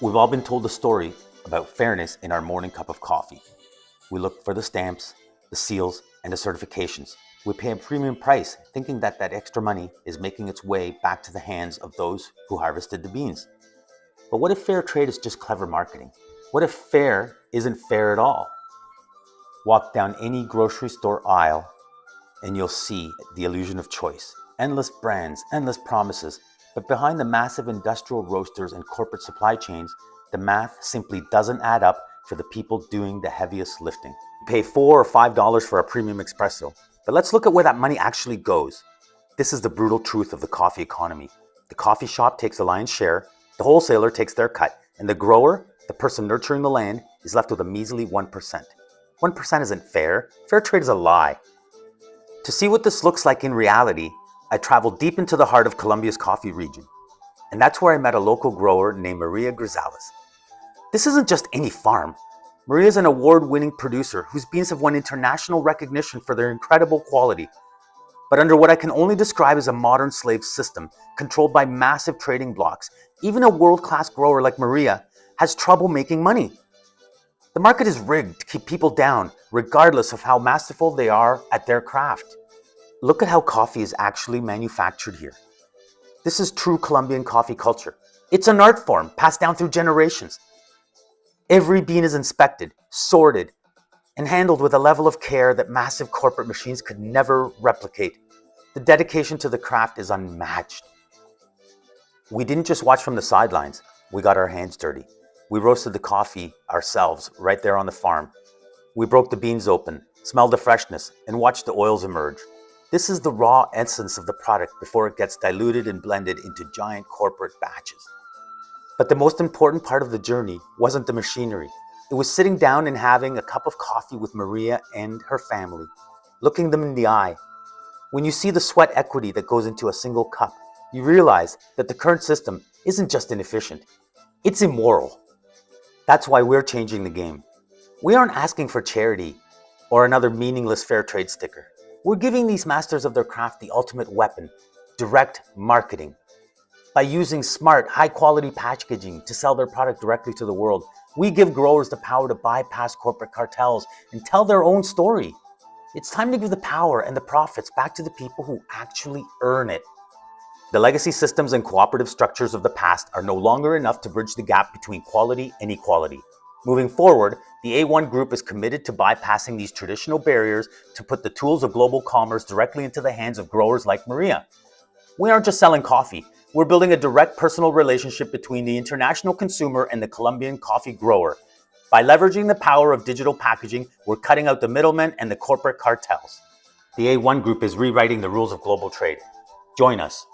We've all been told a story about fairness in our morning cup of coffee. We look for the stamps, the seals, and the certifications. We pay a premium price thinking that extra money is making its way back to the hands of those who harvested the beans. But what if fair trade is just clever marketing? What if fair isn't fair at all? Walk down any grocery store aisle and you'll see the illusion of choice. Endless brands, endless promises. But behind the massive industrial roasters and corporate supply chains, the math simply doesn't add up for the people doing the heaviest lifting. You pay $4 or $5 for a premium espresso. But let's look at where that money actually goes. This is the brutal truth of the coffee economy. The coffee shop takes the lion's share, the wholesaler takes their cut, and the grower, the person nurturing the land, is left with a measly 1%. 1% isn't fair. Fair trade is a lie. To see what this looks like in reality, I traveled deep into the heart of Colombia's coffee region. And that's where I met a local grower named Maria Grisales. This isn't just any farm. Maria is an award-winning producer whose beans have won international recognition for their incredible quality. But under what I can only describe as a modern slave system, controlled by massive trading blocks, even a world-class grower like Maria has trouble making money. The market is rigged to keep people down, regardless of how masterful they are at their craft. Look at how coffee is actually manufactured here. This is true Colombian coffee culture. It's an art form passed down through generations. Every bean is inspected, sorted, and handled with a level of care that massive corporate machines could never replicate. The dedication to the craft is unmatched. We didn't just watch from the sidelines, we got our hands dirty. We roasted the coffee ourselves right there on the farm. We broke the beans open, smelled the freshness, and watched the oils emerge. This is the raw essence of the product before it gets diluted and blended into giant corporate batches. But the most important part of the journey wasn't the machinery. It was sitting down and having a cup of coffee with Maria and her family, looking them in the eye. When you see the sweat equity that goes into a single cup, you realize that the current system isn't just inefficient, it's immoral. That's why we're changing the game. We aren't asking for charity or another meaningless fair trade sticker. We're giving these masters of their craft the ultimate weapon, direct marketing. By using smart, high-quality packaging to sell their product directly to the world, we give growers the power to bypass corporate cartels and tell their own story. It's time to give the power and the profits back to the people who actually earn it. The legacy systems and cooperative structures of the past are no longer enough to bridge the gap between quality and equality. Moving forward, the A1 Group is committed to bypassing these traditional barriers to put the tools of global commerce directly into the hands of growers like Maria. We aren't just selling coffee, we're building a direct personal relationship between the international consumer and the Colombian coffee grower. By leveraging the power of digital packaging, we're cutting out the middlemen and the corporate cartels. The A1 Group is rewriting the rules of global trade. Join us.